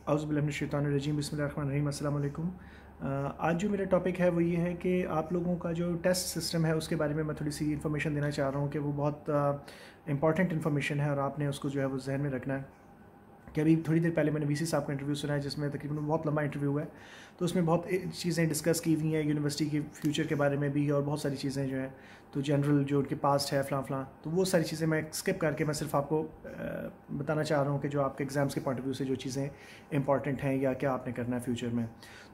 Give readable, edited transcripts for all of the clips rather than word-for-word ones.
औज़ुबिल्लाहिमिनश्शैतानिर्रजीम बिस्मिल्लाहिर्रहमानिर्रहीम अस्सलाम वालेकुम। आज जो मेरा टॉपिक है वो ये है कि आप लोगों का जो टेस्ट सिस्टम है उसके बारे में मैं थोड़ी सी इन्फॉर्मेशन देना चाह रहा हूँ कि वो बहुत इंपॉर्टेंट इन्फॉर्मेशन है और आपने उसको जो है वो जहन में रखना है कि अभी थोड़ी देर पहले मैंने वीसी साहब का इंटरव्यू सुना है जिसमें तकरीबन बहुत लंबा इंटरव्यू है, तो उसमें बहुत चीज़ें डिस्कस की हुई हैं यूनिवर्सिटी के फ्यूचर के बारे में भी और बहुत सारी चीज़ें जो हैं तो जनरल जो उनके पास्ट है फ़लाँ तो वो सारी चीज़ें मैं स्किप करके मैं सिर्फ आपको बताना चाह रहा हूँ कि जो आपके एग्ज़ाम्स के पॉइंट ऑफ व्यू से जो चीज़ें इंपॉर्टेंट हैं या क्या आपने करना है फ्यूचर में।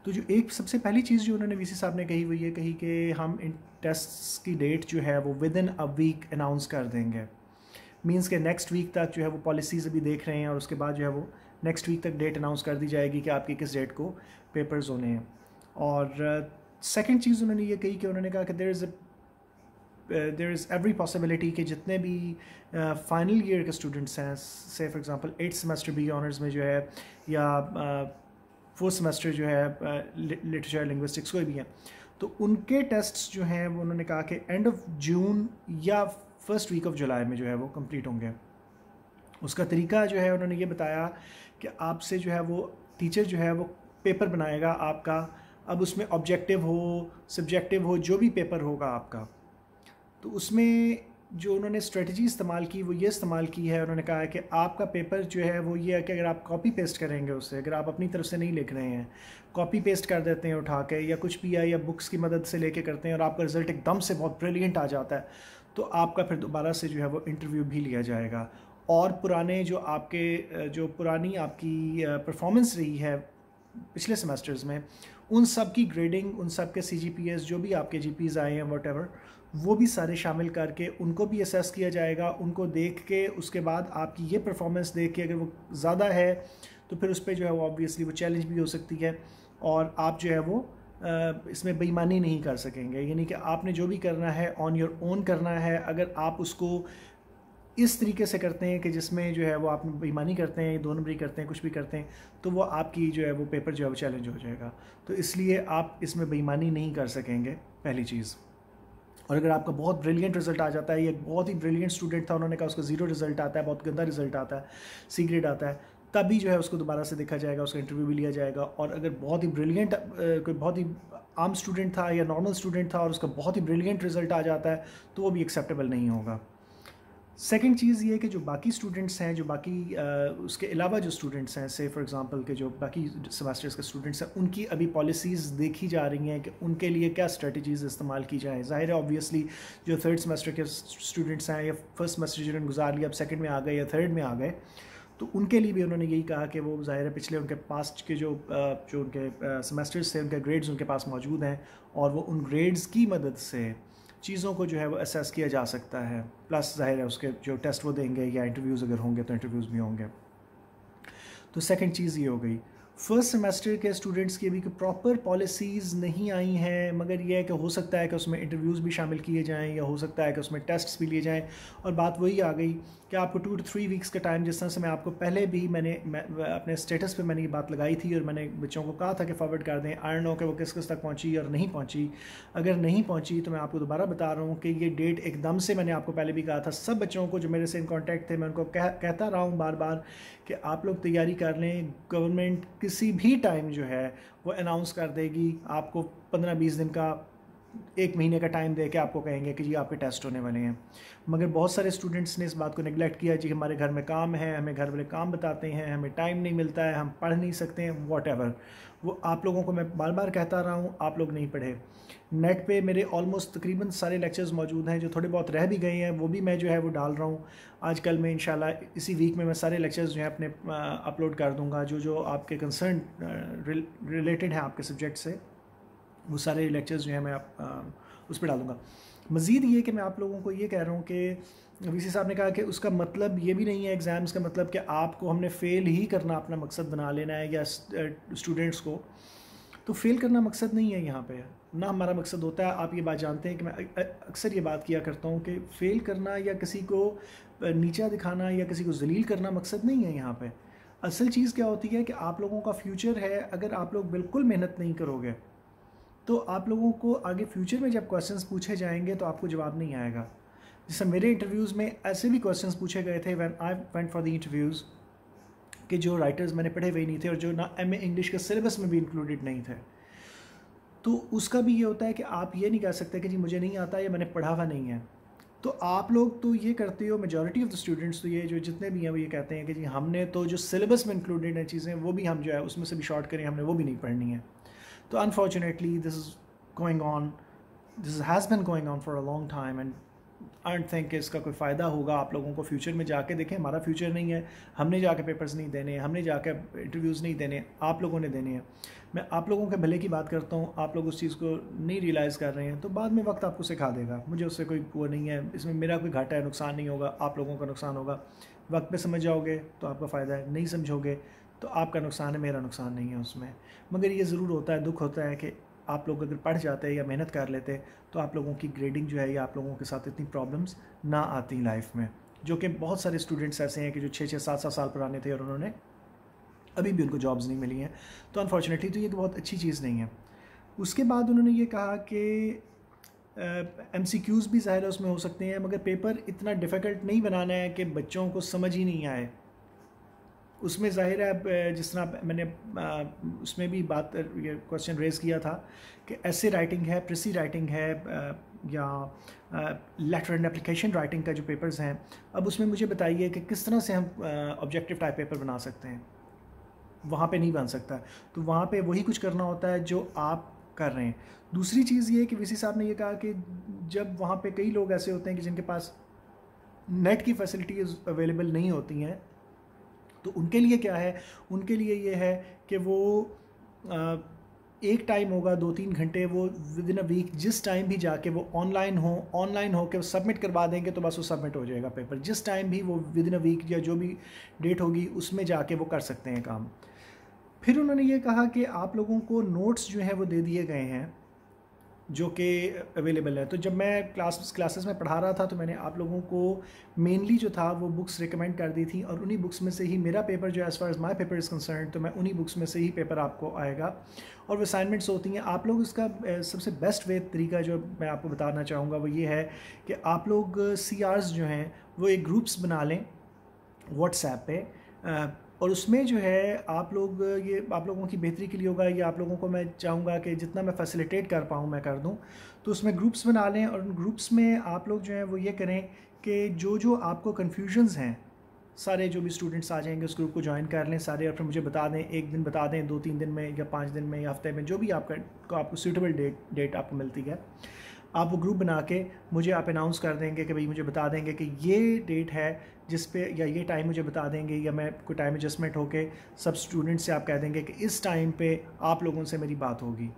तो जो एक सबसे पहली चीज़ जो उन्होंने वीसी साहब ने कही वो ये कही कि हम इन टेस्ट्स की डेट जो है वो within a week announce कर देंगे। मींस के नेक्स्ट वीक तक जो है वो पॉलिसीज़ अभी देख रहे हैं और उसके बाद जो है वो नेक्स्ट वीक तक डेट अनाउंस कर दी जाएगी कि आपकी किस डेट को पेपर्स होने हैं। और सेकंड चीज़ उन्होंने ये कही कि उन्होंने कहा कि देयर इज़ एवरी पॉसिबिलिटी कि जितने भी फाइनल ईयर के स्टूडेंट्स हैं, से for example 8th semester B honours में जो है या 4th सेमेस्टर जो है लिटरेचर लिंग्विस्टिक्स कोई भी हैं, तो उनके टेस्ट्स जो हैं वो उन्होंने कहा कि एंड ऑफ जून या फर्स्ट वीक ऑफ जुलाई में जो है वो कंप्लीट होंगे। उसका तरीका जो है उन्होंने ये बताया कि आपसे जो है वो टीचर जो है वो पेपर बनाएगा आपका। अब उसमें ऑब्जेक्टिव हो, सब्जेक्टिव हो, जो भी पेपर होगा आपका, तो उसमें जो उन्होंने स्ट्रेटजी इस्तेमाल की वो ये इस्तेमाल की है। उन्होंने कहा है कि आपका पेपर जो है वो ये है कि अगर आप कॉपी पेस्ट करेंगे उससे, अगर आप अपनी तरफ से नहीं लिख रहे हैं, कॉपी पेस्ट कर देते हैं उठा के या कुछ भी या बुक्स की मदद से लेके करते हैं और आपका रिज़ल्ट एकदम से बहुत ब्रिलियंट आ जाता है, तो आपका फिर दोबारा से जो है वो इंटरव्यू भी लिया जाएगा। और पुराने जो पुरानी आपकी परफॉर्मेंस रही है पिछले सेमेस्टर्स में, उन सब की ग्रेडिंग, उन सब के CGPAs जो भी आपके GPs आए हैं वॉटेवर, वो भी सारे शामिल करके उनको भी असेस किया जाएगा। उनको देख के उसके बाद आपकी ये परफॉर्मेंस देख के अगर वो ज़्यादा है तो फिर उस पर जो है वो ऑब्वियसली वो चैलेंज भी हो सकती है और आप जो है वो इसमें बेईमानी नहीं कर सकेंगे। यानी कि आपने जो भी करना है ऑन योर ओन करना है। अगर आप उसको इस तरीके से करते हैं कि जिसमें जो है वो आप बेईमानी करते हैं, 2 नंबरी करते हैं, कुछ भी करते हैं, तो वो आपकी जो है वो पेपर जो है वो चैलेंज हो जाएगा। तो इसलिए आप इसमें बेईमानी नहीं कर सकेंगे, पहली चीज़। और अगर आपका बहुत ब्रिलियंट रिजल्ट आ जाता है, ये बहुत ही ब्रिलियंट स्टूडेंट था, उन्होंने कहा उसका 0 रिजल्ट आता है, बहुत गंदा रिजल्ट आता है, C ग्रेड आता है, तभी जो है उसको दोबारा से देखा जाएगा, उसका इंटरव्यू भी लिया जाएगा। और अगर बहुत ही ब्रिलियंट कोई बहुत ही आम स्टूडेंट था या नॉर्मल स्टूडेंट था और उसका बहुत ही ब्रिलियंट रिजल्ट आ जाता है, तो वो भी एक्सेप्टेबल नहीं होगा। सेकंड चीज़ ये है कि जो बाकी स्टूडेंट्स हैं, जो बाकी उसके अलावा जो स्टूडेंट्स हैं, से फॉर एग्जांपल के जो बाकी सेमेस्टर्स के स्टूडेंट्स हैं, उनकी अभी पॉलिसीज़ देखी जा रही हैं कि उनके लिए क्या स्ट्रेटजीज़ इस्तेमाल की जाएँ। ज़ाहिर है ऑब्वियसली जो 3rd सेमेस्टर के स्टूडेंट्स हैं या फर्स्ट सेमेस्टर जिन्होंने गुजार लिया, अब 2nd में आ गए या 3rd में आ गए, तो उनके लिए भी उन्होंने यही कहा कि वो ज़ाहिर है पिछले उनके पास्ट के जो उनके सेमेस्टर्स थे, उनके ग्रेड्स उनके पास मौजूद हैं और वो उन ग्रेड्स की मदद से चीज़ों को जो है वो असेस किया जा सकता है। प्लस ज़ाहिर है उसके जो टेस्ट वो देंगे या इंटरव्यूज़ अगर होंगे तो इंटरव्यूज़ भी होंगे। तो सेकंड चीज़ ये हो गई। फर्स्ट सेमेस्टर के स्टूडेंट्स की अभी प्रॉपर पॉलिसीज़ नहीं आई हैं, मगर यह है कि हो सकता है कि उसमें इंटरव्यूज़ भी शामिल किए जाएं या हो सकता है कि उसमें टेस्ट्स भी लिए जाएं। और बात वही आ गई कि आपको 2 to 3 वीक्स का टाइम, जिस तरह से मैं आपको पहले भी मैंने अपने स्टेटस पे मैंने ये बात लगाई थी और मैंने बच्चों को कहा था कि फॉरवर्ड कर दें। आई डोंट नो कि वो किस किस तक पहुँची और नहीं पहुँची। अगर नहीं पहुँची तो मैं आपको दोबारा बता रहा हूँ कि ये डेट एकदम से, मैंने आपको पहले भी कहा था, सब बच्चों को जो मेरे से इन कॉन्टैक्ट थे मैं उनको कहता रहा हूँ बार बार कि आप लोग तैयारी कर लें। गवर्नमेंट किसी भी टाइम जो है वो अनाउंस कर देगी, आपको 15-20 दिन का, 1 महीने का टाइम दे के आपको कहेंगे कि जी आपके टेस्ट होने वाले हैं। मगर बहुत सारे स्टूडेंट्स ने इस बात को नेगलेक्ट किया, जी हमारे घर में काम है, हमें घर वाले काम बताते हैं, हमें टाइम नहीं मिलता है, हम पढ़ नहीं सकते हैं, वॉटेवर। वो आप लोगों को मैं बार बार कहता रहा हूँ, आप लोग नहीं पढ़े। नेट पे मेरे ऑलमोस्ट तकरीबन सारे लेक्चर्स मौजूद हैं, जो थोड़े बहुत रह भी गए हैं वो भी मैं जो है वो डाल रहा हूँ। आजकल मैं इंशाल्लाह इसी वीक में मैं सारे लेक्चर्स जो है अपने अपलोड कर दूँगा, जो आपके कंसर्न रिलेटेड हैं आपके सब्जेक्ट से, वो सारे लेक्चर्स जो हैं मैं उस पर डालूँगा। मज़ीद ये कि मैं आप लोगों को ये कह रहा हूँ कि वीसी साहब ने कहा कि उसका मतलब ये भी नहीं है एग्ज़ाम्स का मतलब कि आपको हमने फ़ेल ही करना अपना मकसद बना लेना है या स्टूडेंट्स को। तो फ़ेल करना मकसद नहीं है यहाँ पे, ना हमारा मकसद होता है। आप ये बात जानते हैं कि मैं अक्सर ये बात किया करता हूँ कि फ़ेल करना या किसी को नीचा दिखाना या किसी को ज़लील करना मकसद नहीं है यहाँ पे। असल चीज़ क्या होती है कि आप लोगों का फ्यूचर है, अगर आप लोग बिल्कुल मेहनत नहीं करोगे तो आप लोगों को आगे फ्यूचर में जब क्वेश्चंस पूछे जाएंगे तो आपको जवाब नहीं आएगा। जैसे मेरे इंटरव्यूज़ में ऐसे भी क्वेश्चंस पूछे गए थे when I went for the interviews कि जो राइटर्स मैंने पढ़े हुए नहीं थे और जो ना एमए इंग्लिश के सिलेबस में भी इंक्लूडेड नहीं थे। तो उसका भी ये होता है कि आप ये नहीं कह सकते कि जी मुझे नहीं आता या मैंने पढ़ा हुआ नहीं है। तो आप लोग तो ये करते हो, मेजॉरिटी ऑफ द स्टूडेंट्स तो ये जो जितने भी हैं वो ये कहते हैं कि जी हमने तो जो सिलेबस में इंक्लूडेड हैं चीज़ें वो भी हम जो है उसमें से भी शॉर्ट करें, हमने वो भी नहीं पढ़नी है। तो unfortunately this is going on, this has been going on for a long time and I don't think इसका कोई फ़ायदा होगा आप लोगों को फ्यूचर में जाके। देखें, हमारा फ्यूचर नहीं है, हमने जाके पेपर्स नहीं देने, हमने जाके इंटरव्यूज़ नहीं देने, आप लोगों ने देने हैं। मैं आप लोगों के भले की बात करता हूँ, आप लोग उस चीज़ को नहीं रियलाइज़ कर रहे हैं तो बाद में वक्त आपको सिखा देगा। मुझे उससे कोई वो नहीं है, इसमें मेरा कोई घाटा है, नुकसान नहीं होगा, आप लोगों का नुकसान होगा। वक्त पे समझ जाओगे तो आपका फ़ायदा है, नहीं समझोगे तो आपका नुकसान है, मेरा नुकसान नहीं है उसमें। मगर ये ज़रूर होता है, दुख होता है कि आप लोग अगर पढ़ जाते या मेहनत कर लेते तो आप लोगों की ग्रेडिंग जो है या आप लोगों के साथ इतनी प्रॉब्लम्स ना आती लाइफ में। जो कि बहुत सारे स्टूडेंट्स ऐसे हैं कि जो 6-6 7-7 साल पुराने थे और उन्होंने अभी भी उनको जॉब्स नहीं मिली हैं। तो अनफॉर्चुनेटली तो ये तो बहुत अच्छी चीज़ नहीं है। उसके बाद उन्होंने ये कहा कि MCQs भी ज़ाहिर है उसमें हो सकते हैं, मगर पेपर इतना डिफ़िकल्ट नहीं बनाना है कि बच्चों को समझ ही नहीं आए। उसमें ज़ाहिर है जिस तरह मैंने उसमें भी बात ये क्वेश्चन रेज़ किया था कि ऐसे राइटिंग है, प्रेसी राइटिंग है या लेटर एंड एप्लीकेशन राइटिंग का जो पेपर्स हैं, अब उसमें मुझे बताइए कि किस तरह से हम ऑब्जेक्टिव टाइप पेपर बना सकते हैं। वहाँ पे नहीं बन सकता, तो वहाँ पे वही कुछ करना होता है जो आप कर रहे हैं। दूसरी चीज़ ये कि वीसी साहब ने ये कहा कि जब वहाँ पे कई लोग ऐसे होते हैं कि जिनके पास नेट की फैसिलिटीज़ अवेलेबल नहीं होती हैं, तो उनके लिए क्या है, उनके लिए ये है कि वो एक टाइम होगा 2-3 घंटे, वो विद इन अ वीक जिस टाइम भी जाके वो ऑनलाइन हो के सबमिट करवा देंगे तो बस वो सबमिट हो जाएगा पेपर। जिस टाइम भी वो विद इन अ वीक या जो भी डेट होगी उसमें जाके वो कर सकते हैं काम। फिर उन्होंने ये कहा कि आप लोगों को नोट्स जो हैं वो दे दिए गए हैं जो कि अवेलेबल है। तो जब मैं क्लासेस में पढ़ा रहा था तो मैंने आप लोगों को मेनली जो था वो बुक्स रिकमेंड कर दी थी और उन्हीं बुक्स में से ही मेरा पेपर जो as far as my paper is concern, तो मैं उन्हीं बुक्स में से ही पेपर आपको आएगा और वो असाइनमेंट्स होती हैं। आप लोग इसका सबसे बेस्ट वे तरीका जो मैं आपको बताना चाहूँगा वो ये है कि आप लोग CRs जो हैं वो एक ग्रुप्स बना लें व्हाट्सएप पे और उसमें जो है आप लोग ये आप लोगों की बेहतरी के लिए होगा, या आप लोगों को मैं चाहूँगा कि जितना मैं फैसिलिटेट कर पाऊँ मैं कर दूँ। तो उसमें ग्रुप्स बना लें और उन ग्रुप्स में आप लोग जो हैं वो ये करें कि जो आपको कन्फ्यूजन्स हैं, सारे जो भी स्टूडेंट्स आ जाएंगे उस ग्रुप को ज्वाइन कर लें सारे और फिर मुझे बता दें, एक दिन बता दें, 2-3 दिन में या 5 दिन में या हफ्ते में, जो भी आपको सूटेबल डेट आपको मिलती है। आप वो ग्रुप बना के मुझे आप अनाउंस कर देंगे कि भाई मुझे बता देंगे कि ये डेट है जिस पे, या ये टाइम मुझे बता देंगे, या मैं कोई टाइम एडजस्टमेंट होके सब स्टूडेंट्स से आप कह देंगे कि इस टाइम पे आप लोगों से मेरी बात होगी।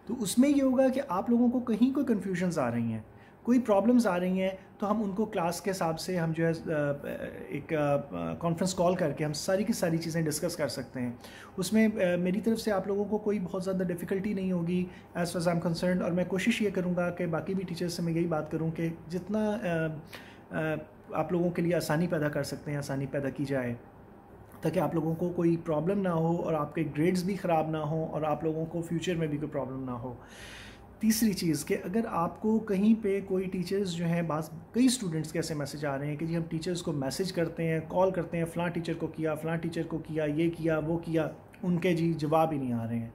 तो उसमें ये होगा कि आप लोगों को कहीं कोई कन्फ्यूजन्स आ रही हैं, कोई प्रॉब्लम्स आ रही हैं, तो हम उनको क्लास के हिसाब से हम जो है एक कॉन्फ्रेंस कॉल करके हम सारी की सारी चीज़ें डिस्कस कर सकते हैं। उसमें मेरी तरफ से आप लोगों को कोई बहुत ज़्यादा डिफ़िकल्टी नहीं होगी as far I am concern, और मैं कोशिश ये करूँगा कि बाकी भी टीचर्स से मैं यही बात करूँ कि जितना आप लोगों के लिए आसानी पैदा कर सकते हैं आसानी पैदा की जाए, ताकि आप लोगों को कोई प्रॉब्लम ना हो और आपके ग्रेड्स भी ख़राब ना हो और आप लोगों को फ्यूचर में भी कोई प्रॉब्लम ना हो। तीसरी चीज़ कि अगर आपको कहीं पे कोई टीचर्स जो हैं, कई स्टूडेंट्स के ऐसे मैसेज आ रहे हैं कि जी हम टीचर्स को मैसेज करते हैं, कॉल करते हैं, फ़लाँ टीचर को किया, फ़लाँ टीचर को किया, ये किया, वो किया, उनके जी जवाब ही नहीं आ रहे हैं।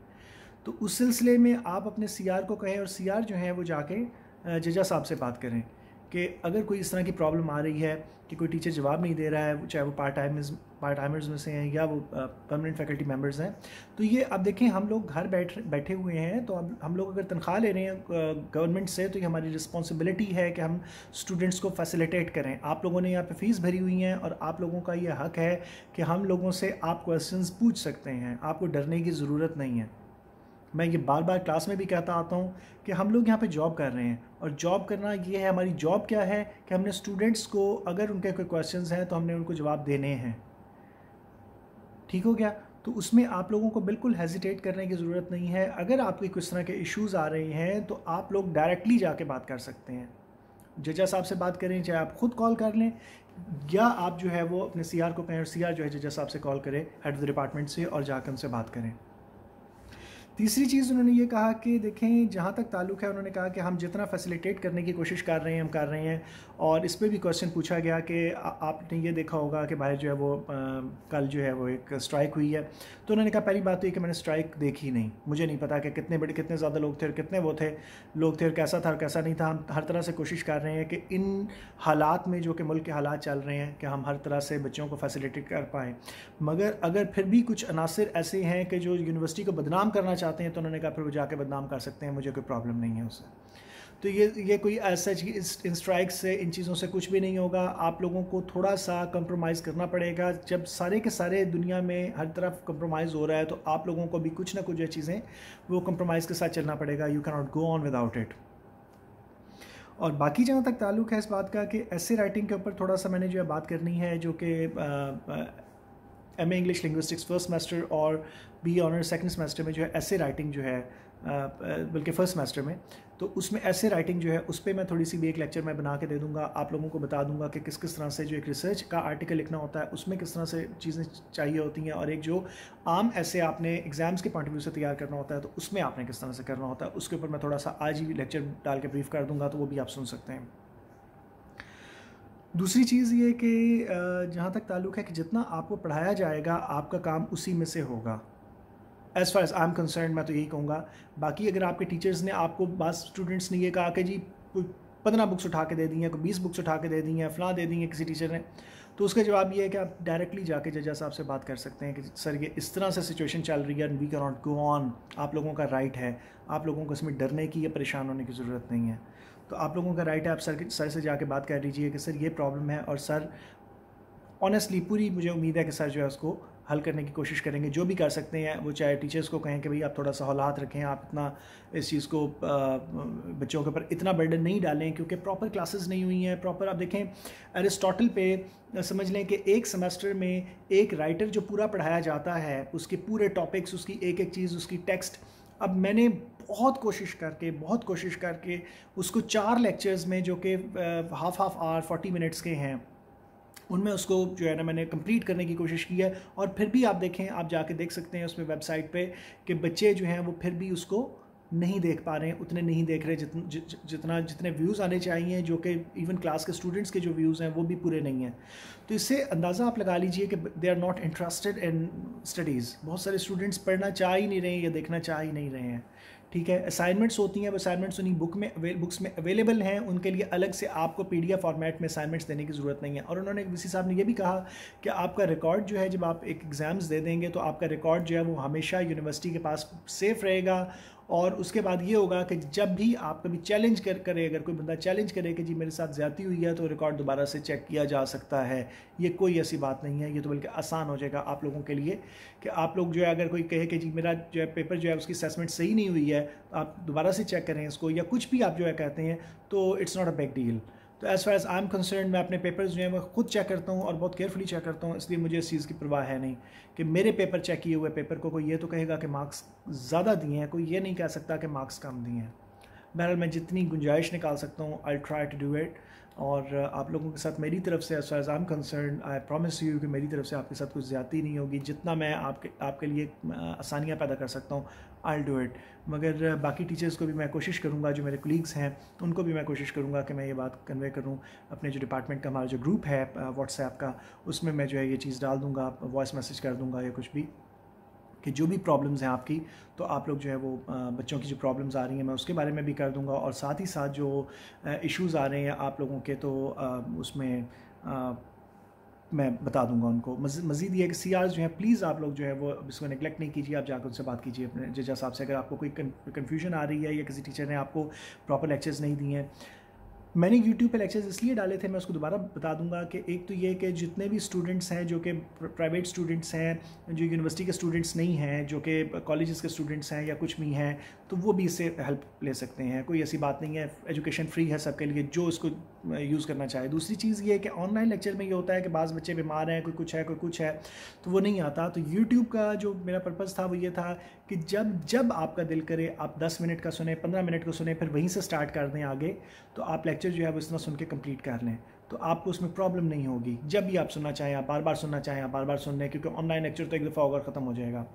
तो उस सिलसिले में आप अपने CR को कहें और CR जो है वो जाके जजा साहब से बात करें कि अगर कोई इस तरह की प्रॉब्लम आ रही है कि कोई टीचर जवाब नहीं दे रहा है, चाहे वो पार्ट टाइमर्स में से हैं या वो परमानेंट फैकल्टी मेंबर्स हैं। तो ये अब देखें, हम लोग घर बैठे हुए हैं, तो अब हम लोग अगर तनख्वाह ले रहे हैं गवर्नमेंट से, तो ये हमारी रिस्पॉन्सिबिलिटी है कि हम स्टूडेंट्स को फैसिलिटेट करें। आप लोगों ने यहाँ पे फ़ीस भरी हुई है और आप लोगों का ये हक़ है कि हम लोगों से आप क्वेश्चंस पूछ सकते हैं, आपको डरने की ज़रूरत नहीं है। मैं ये बार बार क्लास में भी कहता आता हूँ कि हम लोग यहाँ पे जॉब कर रहे हैं और जॉब करना ये है, हमारी जॉब क्या है कि हमने स्टूडेंट्स को अगर उनके कोई क्वेश्चंस हैं तो हमने उनको जवाब देने हैं। ठीक हो गया? तो उसमें आप लोगों को बिल्कुल हेजिटेट करने की ज़रूरत नहीं है। अगर आपके किस तरह के इश्यूज़ आ रहे हैं तो आप लोग डायरेक्टली जाके बात कर सकते हैं, जजा साहब से बात करें, चाहे आप ख़ुद कॉल कर लें या आप जो है वो अपने CR को कहें और CR जो है जजा साहब से कॉल करें हेड ऑफ द डिपार्टमेंट से और जाकर उनसे बात करें। तीसरी चीज़ उन्होंने ये कहा कि देखें, जहाँ तक ताल्लुक़ है, उन्होंने कहा कि हम जितना फैसिलिटेट करने की कोशिश कर रहे हैं हम कर रहे हैं। और इस पे भी क्वेश्चन पूछा गया कि आपने ये देखा होगा कि बाहर जो है वो कल जो है वो एक स्ट्राइक हुई है। तो उन्होंने कहा पहली बात तो ये कि मैंने स्ट्राइक देखी नहीं, मुझे नहीं पता कि कितने ज़्यादा लोग थे और कितने वो थे लोग थे और कैसा था और कैसा नहीं था। हम हर तरह से कोशिश कर रहे हैं कि इन हालात में जो कि मुल्क के हालात चल रहे हैं कि हम हर तरह से बच्चों को फैसिलिटेट कर पाएँ। मगर अगर फिर भी कुछ अनासर ऐसे हैं कि जो यूनिवर्सिटी को बदनाम करना चाहते हैं, तो उन्होंने कहा फिर वो जाके बदनाम कर सकते हैं, मुझे कोई प्रॉब्लम नहीं है उससे। तो ये कोई ऐसा इन स्ट्राइक से, इन चीज़ों से कुछ भी नहीं होगा। आप लोगों को थोड़ा सा कंप्रोमाइज़ करना पड़ेगा। जब सारे के सारे दुनिया में हर तरफ कंप्रोमाइज़ हो रहा है, तो आप लोगों को भी कुछ ना कुछ जो चीज़ें वो कंप्रोमाइज़ के साथ चलना पड़ेगा। You can not go on without it. और बाकी जहाँ तक ताल्लुक़ है इस बात का कि ऐसे राइटिंग के ऊपर थोड़ा सा मैंने जो है बात करनी है, जो कि M A English linguistics first semester और बी ऑनर सेकंड सेमेस्टर में जो है ऐसे राइटिंग जो है, बल्कि फ़र्स्ट सेमेस्टर में, तो उसमें ऐसे राइटिंग जो है उस पर मैं थोड़ी सी भी एक लेक्चर मैं बना के दे दूँगा। आप लोगों को बता दूँगा कि किस किस तरह से जो एक रिसर्च का आर्टिकल लिखना होता है उसमें किस तरह से चीज़ें चाहिए होती हैं, और एक जो आम ऐसे आपने एग्ज़ाम्स के पॉइंट ऑफ व्यू से तैयार करना होता है तो उसमें आपने किस तरह से करना होता है, उसके ऊपर मैं थोड़ा सा आज ही लेक्चर डाल के ब्रीफ कर दूँगा, तो वो भी आप सुन सकते हैं। दूसरी चीज़ ये कि जहाँ तक ताल्लुक़ है कि जितना आपको पढ़ाया जाएगा आपका काम उसी में से होगा। As far as I am concern, मैं तो यही कहूँगा। बाकी अगर आपके टीचर्स ने आपको, बाज़ स्टूडेंट्स ने ये कहा कि जी 15 बुक्स उठा के दे दी हैं, कोई 20 बुक्स उठा के दे दी हैं, फ़लाँ दे दी हैं किसी टीचर ने, तो उसका जवाब ये है कि आप डायरेक्टली जाके जजा साहब से बात कर सकते हैं कि सर ये इस तरह से सिचुएशन चल रही है, we can not go on. आप लोगों का राइट है, आप लोगों को इसमें डरने की या परेशान होने की ज़रूरत नहीं है। तो आप लोगों का राइट है, आप सर से जाके बात कर लीजिए कि सर ये प्रॉब्लम है, और सर ऑनेस्टली पूरी मुझे उम्मीद है कि सर जो है उसको हल करने की कोशिश करेंगे। जो भी कर सकते हैं वो, चाहे टीचर्स को कहें कि भाई आप थोड़ा सा हौलात रखें, आप इतना इस चीज़ को बच्चों के ऊपर इतना बर्डन नहीं डालें, क्योंकि प्रॉपर क्लासेस नहीं हुई हैं। प्रॉपर आप देखें अरिस्टोटल पे समझ लें कि एक सेमेस्टर में एक राइटर जो पूरा पढ़ाया जाता है, उसके पूरे टॉपिक्स, उसकी एक एक चीज़, उसकी टेक्स्ट, अब मैंने बहुत कोशिश करके उसको 4 लेक्चर्स में, जो कि हाफ आवर 40 मिनट्स के हैं, उनमें उसको जो है ना मैंने कंप्लीट करने की कोशिश की है। और फिर भी आप देखें, आप जाके देख सकते हैं उसमें वेबसाइट पे कि बच्चे जो हैं वो फिर भी उसको नहीं देख पा रहे हैं, उतने नहीं देख रहे जितने व्यूज़ आने चाहिए, जो कि इवन क्लास के स्टूडेंट्स के जो व्यूज़ हैं वो भी पूरे नहीं हैं। तो इससे अंदाज़ा आप लगा लीजिए कि they are not interested in studies. बहुत सारे स्टूडेंट्स पढ़ना चाह ही नहीं रहे हैं या देखना चाह ही नहीं रहे हैं। ठीक है, असाइनमेंट्स होती हैं, वो असाइनमेंट्स उन्हीं बुक्स में अवेलेबल हैं, उनके लिए अलग से आपको PDF फॉर्मेट में असाइनमेंट्स देने की ज़रूरत नहीं है। और उन्होंने वीसी साहब ने ये भी कहा कि आपका रिकॉर्ड जो है, जब आप एक एग्ज़ाम्स दे देंगे तो आपका रिकॉर्ड जो है वो हमेशा यूनिवर्सिटी के पास सेफ़ रहेगा। और उसके बाद ये होगा कि जब भी आप कभी चैलेंज करे, अगर कोई बंदा चैलेंज करे कि जी मेरे साथ ज़्यादती हुई है, तो रिकॉर्ड दोबारा से चेक किया जा सकता है। ये कोई ऐसी बात नहीं है, ये तो बल्कि आसान हो जाएगा आप लोगों के लिए कि आप लोग जो है, अगर कोई कहे कि जी मेरा जो है पेपर जो है उसकी असेसमेंट सही नहीं हुई है, तो आप दोबारा से चेक करें इसको, या कुछ भी आप जो है कहते हैं, तो it's not a big deal. तो as far as I am concern, मैं अपने पेपर्स जो हैं वो खुद चेक करता हूँ और बहुत केयरफुली चेक करता हूँ, इसलिए मुझे इस चीज़ की परवाह है नहीं कि मेरे पेपर चेक किए हुए पेपर को कोई ये तो कहेगा कि मार्क्स ज़्यादा दिए हैं, कोई ये नहीं कह सकता कि मार्क्स कम दिए हैं। बहरहाल मैं जितनी गुंजाइश निकाल सकता हूँ, I try to do it. और आप लोगों के साथ मेरी तरफ से, as far as I am concerned, I promise you कि मेरी तरफ से आपके साथ कुछ ज़्यादती नहीं होगी। जितना मैं आपके लिए आसानियाँ पैदा कर सकता हूँ, आई डू इट। मगर बाकी टीचर्स को भी मैं कोशिश करूँगा, जो मेरे कोलीग्स हैं उनको भी मैं कोशिश करूँगा कि मैं ये बात कन्वे करूँ। अपने जो डिपार्टमेंट का हमारा जो ग्रुप है व्हाट्सएप का, उसमें मैं जो है ये चीज़ डाल दूँगा, वॉइस मैसेज कर दूँगा या कुछ भी, कि जो भी प्रॉब्लम्स हैं आपकी, तो आप लोग जो है वो बच्चों की जो प्रॉब्लम्स आ रही हैं मैं उसके बारे में भी कर दूंगा। और साथ ही साथ जो इश्यूज़ आ रहे हैं आप लोगों के, तो उसमें मैं बता दूंगा उनको। मज़ीद ये है कि CRs जो है, प्लीज़ आप लोग जो है वो इसको नेगलेक्ट नहीं कीजिए, आप जाकर उनसे बात कीजिए अपने जजा साहब से। अगर आपको कोई कन्फ्यूजन आ रही है या किसी टीचर ने आपको प्रॉपर लेक्चर्स नहीं दिए हैं, मैंने YouTube पे लेक्चर्स इसलिए डाले थे, मैं उसको दोबारा बता दूंगा कि एक तो ये कि जितने भी स्टूडेंट्स हैं जो कि प्राइवेट स्टूडेंट्स हैं, जो यूनिवर्सिटी के स्टूडेंट्स नहीं हैं, जो कि कॉलेजेस के स्टूडेंट्स हैं या कुछ भी हैं, तो वो भी इससे हेल्प ले सकते हैं। कोई ऐसी बात नहीं है, एजुकेशन फ्री है सबके लिए जो इसको यूज़ करना चाहे। दूसरी चीज़ ये है कि ऑनलाइन लेक्चर में ये होता है कि बाज़ बच्चे बीमार हैं, कोई कुछ है, तो वो नहीं आता। तो यूट्यूब का जो मेरा पर्पज़ था वो ये था कि जब आपका दिल करे आप 10 मिनट का सुने, 15 मिनट का सुने, फिर वहीं से स्टार्ट कर दें आगे, तो आप लेक्चर जो है वो इस तरह सुन के कंप्लीट कर लें, तो आपको उसमें प्रॉब्लम नहीं होगी। जब भी आप सुनना चाहें, आप बार बार सुनना चाहें, आप बार बार सुन लें, क्योंकि ऑनलाइन लेक्चर तो एक दफ़ा होगा ख़त्म हो जाएगा।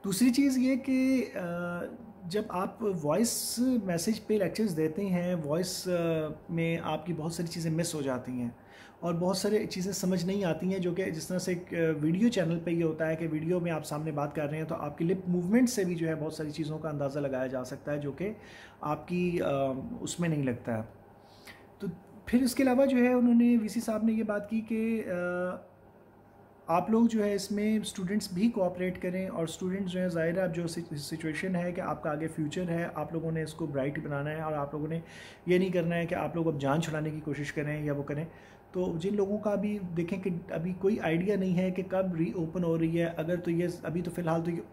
दूसरी चीज़ ये कि जब आप वॉइस मैसेज पे लेक्चर्स देते हैं, वॉइस में आपकी बहुत सारी चीज़ें मिस हो जाती हैं और बहुत सारी चीज़ें समझ नहीं आती हैं, जो कि जिस तरह से एक वीडियो चैनल पे ये होता है कि वीडियो में आप सामने बात कर रहे हैं तो आपकी लिप मूवमेंट से भी जो है बहुत सारी चीज़ों का अंदाज़ा लगाया जा सकता है, जो कि आपकी उसमें नहीं लगता है। तो फिर इसके अलावा जो है उन्होंने वीसी साहब ने ये बात की कि आप लोग जो है इसमें स्टूडेंट्स भी कोऑपरेट करें, और स्टूडेंट्स जो है ज़ाहिर है अब जो सिचुएशन है कि आपका आगे फ्यूचर है, आप लोगों ने इसको ब्राइट बनाना है और आप लोगों ने ये नहीं करना है कि आप लोग अब जान छुड़ाने की कोशिश करें या वो करें। तो जिन लोगों का अभी देखें कि अभी कोई आइडिया नहीं है कि कब रीओपन हो रही है, अगर तो ये अभी तो फ़िलहाल तो ये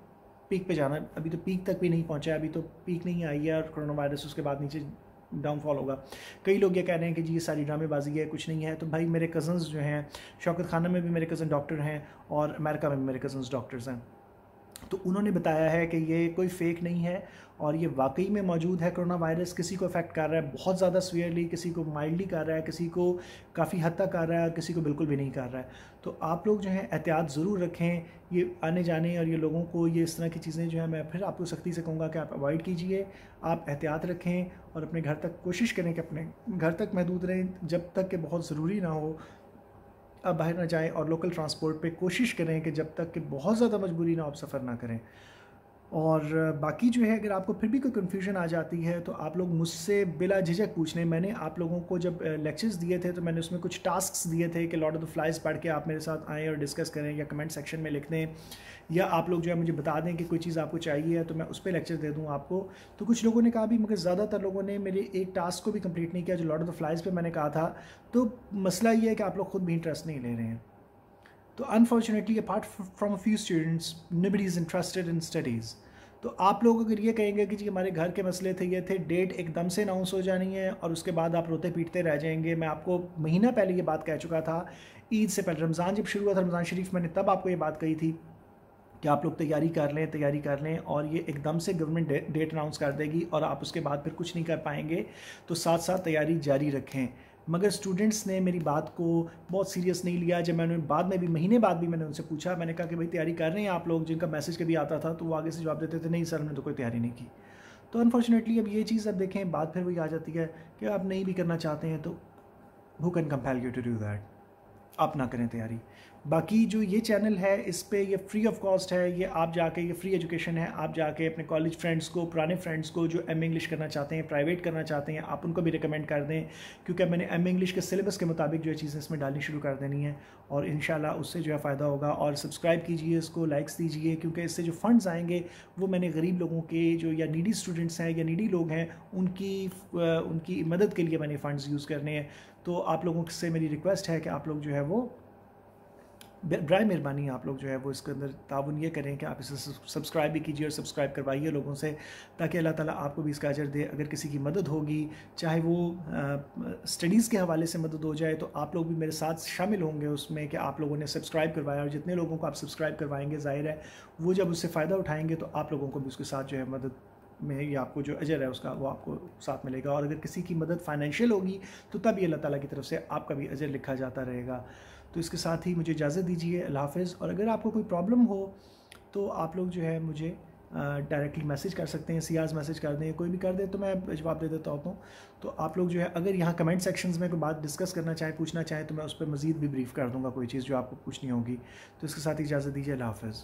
पीक पे जाना, अभी तो पीक तक भी नहीं पहुंचा है, अभी तो पीक नहीं आई है और कोरोना वायरस उसके बाद नीचे डाउनफॉल होगा। कई लोग ये कह रहे हैं कि जी ये सारी ड्रामेबाजी है, कुछ नहीं है। तो भाई मेरे कज़न्स जो हैं, शौकत खाना में भी मेरे कज़न डॉक्टर हैं और अमेरिका में भी मेरे कज़न्स डॉक्टर्स हैं, तो उन्होंने बताया है कि ये कोई फेक नहीं है और ये वाकई में मौजूद है। कोरोना वायरस किसी को अफेक्ट कर रहा है बहुत ज़्यादा सीवियरली, किसी को माइल्डली कर रहा है, किसी को काफ़ी हद तक कर रहा है, किसी को बिल्कुल भी नहीं कर रहा है। तो आप लोग जो हैं एहतियात ज़रूर रखें, ये आने जाने और ये लोगों को ये इस तरह की चीज़ें जो है मैं फिर आपको सख्ती से कहूँगा कि आप अवॉइड कीजिए, आप एहतियात रखें और अपने घर तक कोशिश करें कि अपने घर तक महदूद रहें, जब तक कि बहुत ज़रूरी ना हो आप बाहर ना जाएं, और लोकल ट्रांसपोर्ट पे कोशिश करें कि जब तक कि बहुत ज़्यादा मजबूरी ना हो आप सफ़र ना करें। और बाकी जो है अगर आपको फिर भी कोई कन्फ्यूजन आ जाती है तो आप लोग मुझसे बिला झिझक पूछ लें। मैंने आप लोगों को जब लेक्चर्स दिए थे तो मैंने उसमें कुछ टास्क्स दिए थे कि लॉर्ड ऑफ द फ्लाइज पढ़ के आप मेरे साथ आएँ और डिस्कस करें, या कमेंट सेक्शन में लिख दें, या आप लोग जो है मुझे बता दें कि कोई चीज़ आपको चाहिए तो मैं उस पर लेक्चर दे दूँ आपको। तो कुछ लोगों ने कहा भी, मगर ज़्यादातर लोगों ने मेरे एक टास्क को भी कंप्लीट नहीं किया जो लॉर्ड ऑफ द फ्लाइज पे मैंने कहा था। तो मसला ये है कि आप लोग खुद भी इंटरेस्ट नहीं ले रहे हैं। तो unfortunately apart from a few students nobody is interested in studies. तो आप लोग अगर ये कहेंगे कि जी हमारे घर के मसले थे, ये थे, डेट एकदम से अनाउंस हो जानी है और उसके बाद आप रोते पीटते रह जाएंगे। मैं आपको महीना पहले ये बात कह चुका था, ईद से पहले, रमज़ान जब शुरू हुआ था, रमज़ान शरीफ, मैंने तब आपको ये बात कही थी कि आप लोग तैयारी कर लें और ये एकदम से गवर्नमेंट डेट अनाउंस कर देगी और आप उसके बाद फिर कुछ नहीं कर पाएंगे। तो साथ साथ तैयारी जारी रखें। मगर स्टूडेंट्स ने मेरी बात को बहुत सीरियस नहीं लिया। जब मैंने बाद में भी महीने बाद भी मैंने उनसे पूछा, मैंने कहा कि भाई तैयारी कर रहे हैं आप लोग, जिनका मैसेज कभी आता था तो वो आगे से जवाब देते थे नहीं सर हमने तो कोई तैयारी नहीं की। तो अनफॉर्चुनेटली अब ये चीज़ अब देखें बात फिर वही आ जाती है कि आप नहीं भी करना चाहते हैं तो who can compel you to do that, आप ना करें तैयारी। बाकी जो ये चैनल है इस पे ये फ्री ऑफ कॉस्ट है, ये आप जाके, ये फ्री एजुकेशन है, आप जाके अपने कॉलेज फ्रेंड्स को, पुराने फ्रेंड्स को जो एम इंग्लिश करना चाहते हैं, प्राइवेट करना चाहते हैं, आप उनको भी रिकमेंड कर दें, क्योंकि मैंने एम इंग्लिश के सिलेबस के मुताबिक जो चीज़ें इसमें डालनी शुरू कर देनी है और इंशाल्लाह उससे जो है फ़ायदा होगा। और सब्सक्राइब कीजिए इसको, लाइक्स दीजिए, क्योंकि इससे जो फ़ंड्स आएंगे वो मैंने गरीब लोगों के जो या नीडी स्टूडेंट्स हैं या नीडी लोग हैं उनकी मदद के लिए मैंने फ़ंड्स यूज़ करने हैं। तो आप लोगों से मेरी रिक्वेस्ट है कि आप लोग जो है वो ड्राई मेहरबानी आप लोग जो है वो इसके अंदर ताउन ये करें कि आप इसे सब्सक्राइब भी कीजिए और सब्सक्राइब करवाइए लोगों से, ताकि अल्लाह ताला आपको भी इसका अजर दे। अगर किसी की मदद होगी, चाहे वो स्टडीज़ के हवाले से मदद हो जाए, तो आप लोग भी मेरे साथ शामिल होंगे उसमें कि आप लोगों ने सब्सक्राइब करवाया, और जितने लोगों को आप सब्सक्राइब करवाएंगे ज़ाहिर है वो जब उससे फ़ायदा उठाएँगे तो आप लोगों को भी उसके साथ जो है मदद में या आपको जो अजर है उसका वो आपको साथ मिलेगा। और अगर किसी की मदद फाइनेंशियल होगी तो तब ये अल्लाह ताला की तरफ से आपका भी अजर लिखा जाता रहेगा। तो इसके साथ ही मुझे इजाज़त दीजिए, अल्लाह हाफ़िज़। और अगर आपको कोई प्रॉब्लम हो तो आप लोग जो है मुझे डायरेक्टली मैसेज कर सकते हैं, सियाज मैसेज कर दें, कोई भी कर दे तो मैं जवाब दे देता होता हूँ। तो आप लोग जो है अगर यहाँ कमेंट सेक्शंस में कोई बात डिस्कस करना चाहें, पूछना चाहें, तो मैं उस पर मज़ीद भी ब्रीफ़ कर दूँगा कोई चीज़ जो आपको पूछनी होगी। तो इसके साथ ही इजाज़त दीजिए, अल्लाह हाफ़िज़।